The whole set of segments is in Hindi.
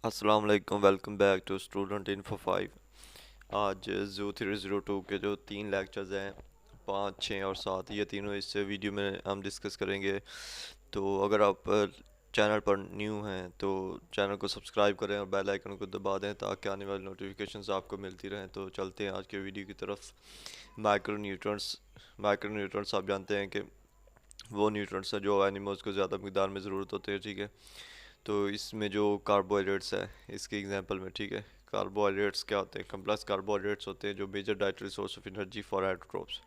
अस्सलाम वालेकुम, welcome back to student info 5। आज जू 302 के जो तीन लेक्चर्स हैं, 5, 6 और 7, ये तीनों इस वीडियो में हम डिस्कस करेंगे। तो अगर आप चैनल पर न्यू हैं तो चैनल को सब्सक्राइब करें और बेल आइकन को दबा दें ताकि आने वाली नोटिफिकेशंस आपको मिलती रहें। तो चलते हैं आज के वीडियो की तरफ। माइक्रोन्यूट्रंट्स माइक्रोन्यूट्रंट्स आप जानते हैं कि वो न्यूट्रंट्स हैं जो एनिमल्स को ज़्यादा मकदार में ज़रूरत होते हैं, ठीक है। तो इसमें जो कार्बोहाइड्रेट्स है इसके एग्जांपल में, ठीक है, कार्बोहाइड्रेट्स क्या होते हैं? कम्प्लेक्स कार्बोहाइड्रेट्स होते हैं जो major dietary source of energy for heterotrophs.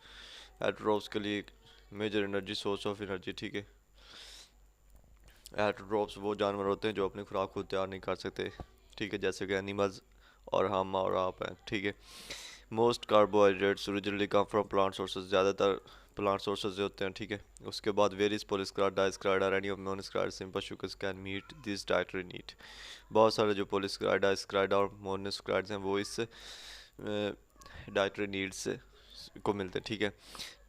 Heterotrophs के लिए major energy source of energy, ठीक है। हेटरोट्रोप्स वो जानवर होते हैं जो अपनी खुराक खुद तैयार नहीं कर सकते, ठीक है, जैसे कि एनिमल्स और हम और आप हैं, ठीक है। Most carbohydrates originally come from plant sources, ज़्यादातर प्लांट सोर्सेज से होते हैं, ठीक है। उसके बाद वेरियस पॉलीसेकेराइड, डाइसेकेराइड और any of monosaccharide simple sugars can meet this dietary need. बहुत सारे जो पॉलीसेकेराइड, डाइसेकेराइड और मोनोसेकेराइड्स हैं वो इस डाइटरी नीड्स से को मिलते हैं, ठीक है।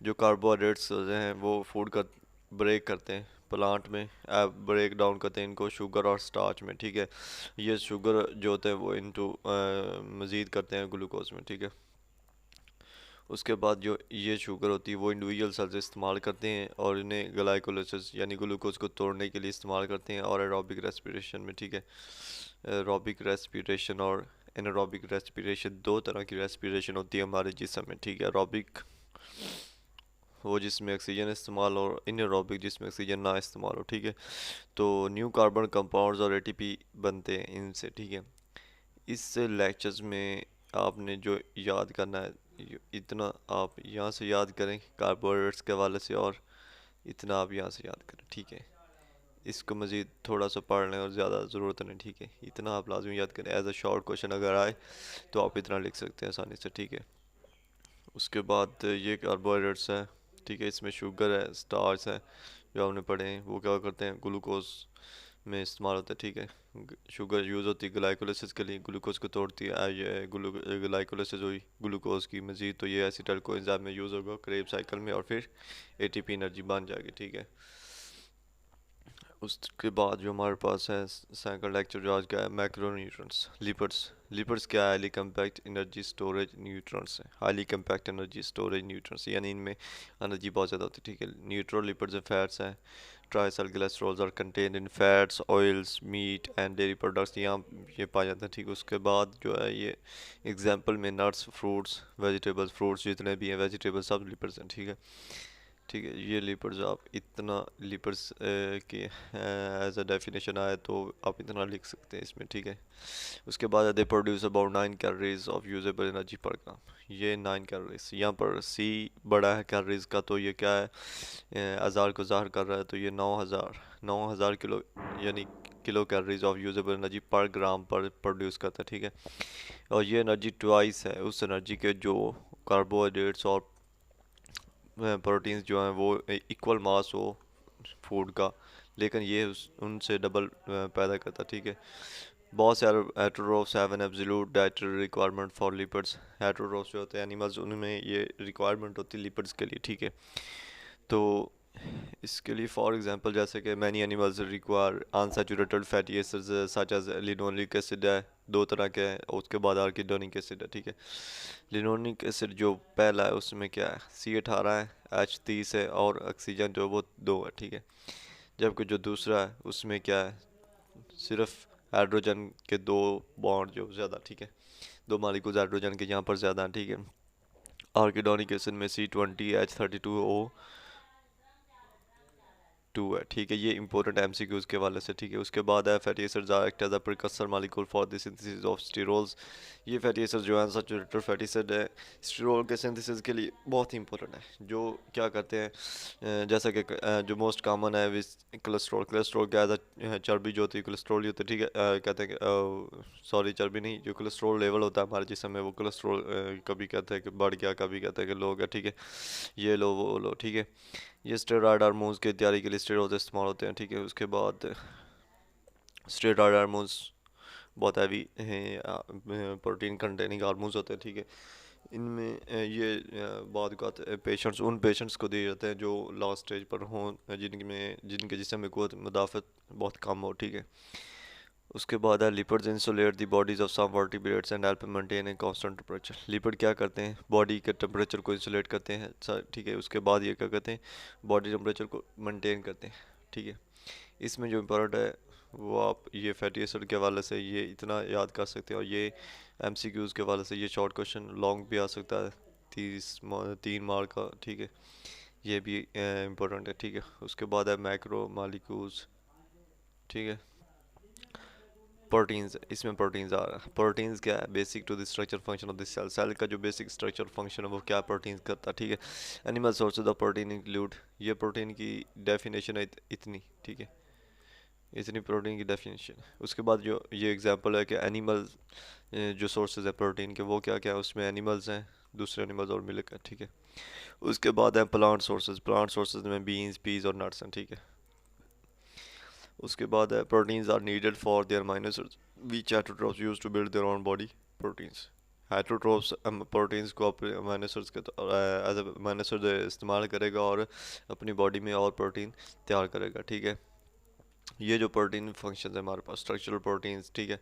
जो कार्बोहाइड्रेट्स होते हैं वो फूड का ब्रेक करते हैं प्लांट में, ब्रेक डाउन करते हैं इनको शुगर और स्टार्च में, ठीक है। ये शुगर जो होते हैं वो इनटू मज़ीद करते हैं ग्लूकोज में, ठीक है। उसके बाद जो ये शुगर होती है वो इंडिविजुअल सेल्स इस्तेमाल करते हैं और इन्हें ग्लाइकोलाइसिस यानी ग्लूकोज को तोड़ने के लिए इस्तेमाल करते हैं और एरोबिक रेस्पिरेशन में, ठीक है। एरोबिक रेस्पिरेशन और एनारोबिक रेस्पिरेशन, दो तरह की रेस्पिरेशन होती है हमारे जिस्म में, ठीक है। एरोबिक वो जिसमें ऑक्सीजन इस्तेमाल और इनएरोबिक जिसमें ऑक्सीजन ना इस्तेमाल हो, ठीक है। तो न्यू कार्बन कंपाउंड्स और एटीपी बनते हैं इनसे, ठीक है। इस लेक्चर्स में आपने जो याद करना है इतना आप यहाँ से याद करें कार्बोहाइड्रेट्स के हवाले से, और इतना आप यहाँ से याद करें, ठीक है। इसको मज़ीद थोड़ा सा पढ़ लें और ज़्यादा ज़रूरत नहीं, ठीक है। इतना आप लाजमी याद करें, एज अ शॉर्ट क्वेश्चन अगर आए तो आप इतना लिख सकते हैं आसानी से, ठीक है। उसके बाद ये कार्बोहाइड्रेट्स है, ठीक है। इसमें शुगर है, स्टार्च है जो आपने पढ़े हैं, वो क्या करते हैं ग्लूकोज में इस्तेमाल होता है, ठीक है। शुगर यूज़ होती है ग्लाइकोलिसिस के लिए, ग्लूकोज को तोड़ती है। ये ग्लाइकोलिसिस हुई ग्लूकोज की, मज़ीद तो ये एसिटाइल कोएंजाइम में यूज़ होगा क्रेब साइकिल में और फिर एटीपी एनर्जी बन जाएगी, ठीक है। उसके बाद जो हमारे पास है सेकंड लेक्चर जो आज का है, मैक्रोन्यूट्रंट्स, लिपिड्स। लिपिड्स क्या है? Highly compact energy storage nutrients है। Highly compact energy storage nutrients यानी इनमें एनर्जी बहुत ज़्यादा होती है, ठीक है। न्यूट्रल लिपिड्स एंड फैट्स हैं। Triacyl cholesterols are contained in fats, oils, meat and dairy products, यहाँ ये पाए जाते हैं, ठीक है। उसके बाद जो है ये एग्जाम्पल में नट्स, फ्रूट्स, वेजिटेबल्स, फ्रूट्स जितने भी हैं वेजिटेबल्स सब लिपिड्स हैं, ठीक है। ठीक है, ये लिपिड्स आप इतना लिपिड्स की एज अ डेफिनेशन आए तो आप इतना लिख सकते हैं इसमें, ठीक है। उसके बाद they produce about 9 calories of usable energy पर ग्राम। ये 9 कैलोरीज, यहाँ पर सी बड़ा है कैलोरीज का, तो ये क्या है, हज़ार को ज़ाहिर कर रहा है, तो ये 9,000 किलो यानी kilo calories of usable energy पर ग्राम पर प्रोड्यूस करता है, ठीक है। और ये एनर्जी ट्वाइस है उस एनर्जी के जो कार्बोहाइड्रेट्स और प्रोटीन्स जो हैं वो इक्वल मास हो फूड का, लेकिन ये उनसे डबल पैदा करता, ठीक है। बहुत से heterotrophs have an absolute dietary requirement for lipids. Heterotrophs जो होते हैं एनिमल्स, उनमें ये रिक्वायरमेंट होती है लिपिड्स के लिए, ठीक है। तो इसके लिए फॉर एग्जांपल जैसे कि many animals require unsaturated fatty acids such as linoleic acid है, दो तरह के हैं। उसके बाद आर्किडोनिक एसिड है, ठीक है। लिनोलिक एसिड जो पहला है उसमें क्या है, C18 है, H30 है और ऑक्सीजन जो वो 2 है, ठीक है। जबकि जो दूसरा है उसमें क्या है, सिर्फ हाइड्रोजन के 2 बॉन्ड जो ज़्यादा, ठीक है, 2 मॉलिक्यूल्स हाइड्रोजन के यहाँ पर ज़्यादा हैं, ठीक है। आर्किडोनिक एसिड में C20H32O 2 है, ठीक है। ये इंपॉर्टेंट एमसीक्यूज के वाले से, ठीक है। उसके बाद है fatty acids are act as a precursor molecule for the synthesis of sterols. ये फैटी एसिड्स जो है अनसैचुरेटेड फैटी एसिड है, स्टीरोल के सिंथेसिस के लिए बहुत ही इंपॉर्टेंट है। जो क्या करते हैं जैसा कि जो मोस्ट कॉमन है विस कोलेस्ट्रॉल। कोलेस्ट्रॉल क्या है, चर्बी जो होती है कोलेस्ट्रॉल ही होती है, ठीक है। कहते हैं कि सॉरी चर्बी नहीं, जो कोलेस्ट्रॉल लेवल होता है हमारे जिस्म में वो कोलेस्ट्रॉल कभी कहते हैं कि बढ़ गया, कभी कहते हैं कि लो गया, ठीक है। ये लो वो लो, ठीक है। ये स्टेरॉयड हार्मोन्स की तैयारी के लिए स्टेरॉयड इस्तेमाल होते हैं, ठीक है। उसके बाद स्टेरॉयड हार्मोन्स बहुत हैवी हैं, प्रोटीन कंटेनिंग हार्मोन्स होते हैं, ठीक है। इनमें ये बाद का पेशेंट्स उन पेशेंट्स को दिए जाते हैं जो लास्ट स्टेज पर हों, जिनके जिसम में कुव्वत मुदाफ़त बहुत कम हो, ठीक है। उसके बाद है lipids insulate the bodies of some vertebrates and help maintain a constant temperature. Lipid क्या करते हैं, बॉडी के टेम्परेचर को इंसुलेट करते हैं, ठीक है। उसके बाद ये क्या करते हैं, बॉडी टेम्परेचर को मेंटेन करते हैं, ठीक है। इसमें जो इम्पोर्टेंट है वो आप ये फैटी एसिड के हवाले से ये इतना याद कर सकते हैं, और ये एमसीक्यूज़ के हवाले से ये शॉर्ट क्वेश्चन लॉन्ग भी आ सकता है, 3 मार्क का, ठीक है। ये भी इम्पोर्टेंट है, ठीक है। उसके बाद है मैक्रो मालिक्यूल्स, ठीक है। प्रोटीन्स, इसमें प्रोटीन्स आ रहा है। प्रोटीन्स क्या है, basic to the structure function of the cell. Cell का जो बेसिक स्ट्रक्चर फंक्शन है वो क्या प्रोटीन्स करता है, ठीक है। Animal sources of protein include, ये प्रोटीन की डेफिनेशन है इतनी, ठीक है। इतनी प्रोटीन की डेफिनेशन। उसके बाद जो ये एग्जांपल है कि एनिमल जो सोर्सेज है प्रोटीन के वो क्या क्या है, उसमें एनिमल्स हैं, दूसरे एनिमल्स और मिल्क है, ठीक है। उसके बाद है प्लांट सोर्सेज। प्लांट सोर्सेज में बीन्स, पीज और नट्स हैं, ठीक है। उसके बाद है proteins are needed for their amino acids which heterotrophs use to build their own body proteins. Heterotrophs proteins को अपने अमीनो एसिड्स के एज अमीनो एसिड इस्तेमाल करेगा और अपनी बॉडी में और प्रोटीन तैयार करेगा, ठीक है। ये जो प्रोटीन फंक्शन है हमारे पास स्ट्रक्चरल प्रोटीन्स, ठीक है।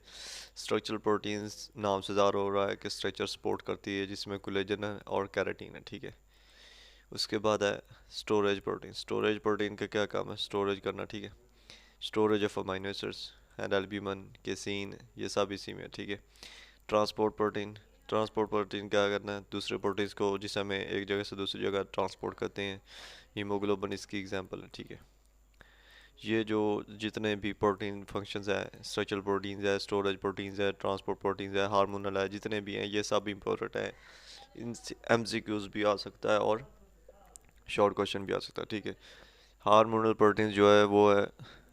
स्ट्रक्चरल प्रोटीन्स नाम से ज़ाहिर हो रहा है कि स्ट्रक्चर सपोर्ट करती है, जिसमें कोलेजन है और कैराटीन है, ठीक है। उसके बाद है स्टोरेज प्रोटीन। स्टोरेज प्रोटीन का क्या काम है, स्टोरेज करना, ठीक है। Storage of amino acids and albumin, casein, ये सब इसी में, ठीक है। Transport protein. ट्रांसपोर्ट प्रोटीन क्या करना है, दूसरे प्रोटीन्स को जिसे हमें एक जगह से दूसरी जगह ट्रांसपोर्ट करते हैं। हीमोग्लोबिन इसकी एग्जांपल है, ठीक है। ये जो जितने भी प्रोटीन फंक्शंस है, स्ट्रक्चरल प्रोटीन्स है, स्टोरेज प्रोटीन्स है, ट्रांसपोर्ट प्रोटीन्स है, हार्मोनल है, जितने भी हैं ये सब इम्पोर्टेंट है। इन एमसीक्यूज भी आ सकता है और शॉर्ट क्वेश्चन भी आ सकता है, ठीक है। हार्मोनल प्रोटीन्स जो है वो है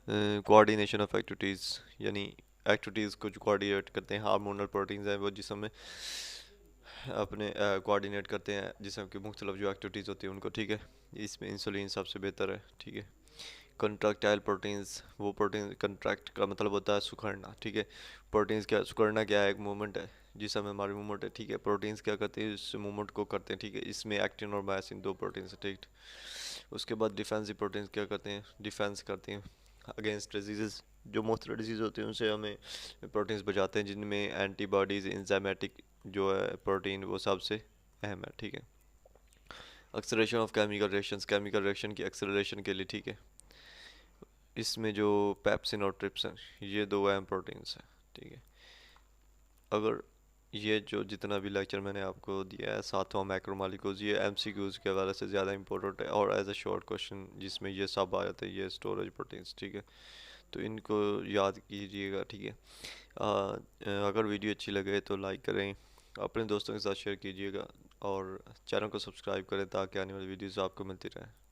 कोऑर्डिनेशन ऑफ एक्टिविटीज़, यानी एक्टिविटीज़ को जो कोऑर्डिनेट करते हैं। हार्मोनल प्रोटीन्स हैं वो जिसमें अपने कोऑर्डिनेट करते हैं जिसमें कि मुख्तलिफ जो एक्टिविटीज़ होती हैं उनको, ठीक है। इसमें इंसुलिन सबसे बेहतर है, ठीक है। कंट्रैक्टाइल प्रोटीन्स, वो प्रोटीन, कंट्रैक्ट का मतलब होता है सुखड़ना, ठीक है। प्रोटीन्स क्या, सुखड़ना क्या है, एक मूवमेंट है जिसमें हमारी मूवमेंट है, ठीक है। प्रोटीन्स क्या करते हैं, इस मूवमेंट को करते हैं, ठीक है। इसमें एक्टिन और मायोसिन दो प्रोटीन्स है, ठीक। उसके बाद डिफेंसिव प्रोटीन्स क्या करते हैं, डिफेंस करते हैं अगेंस्ट डिजीज़, जो मुख्तलिफ डिजीज़ होते हैं उनसे हमें प्रोटीन्स बचाते हैं, जिनमें एंटीबॉडीज़, इंजाइमेटिक जो है प्रोटीन वो सबसे अहम है, ठीक है। Acceleration of chemical reactions, chemical reaction की एक्सेलरेशन के लिए, ठीक है। इसमें जो पेप्सिन और ट्रिप्सिन, ये दो अहम प्रोटीन्स हैं, ठीक है। अगर ये जो जितना भी लेक्चर मैंने आपको दिया है, सातवां मैक्रोमोलिक्यूल्स, ये एमसीक्यूज के हवाले से ज़्यादा इंपॉर्टेंट है और एज अ शॉर्ट क्वेश्चन जिसमें ये सब आ जाते हैं, ये स्टोरेज प्रोटीन्स, ठीक है। तो इनको याद कीजिएगा, ठीक है। अगर वीडियो अच्छी लगे तो लाइक करें, अपने दोस्तों के साथ शेयर कीजिएगा और चैनल को सब्सक्राइब करें ताकि आने वाली वीडियोज़ आपको मिलती रहे।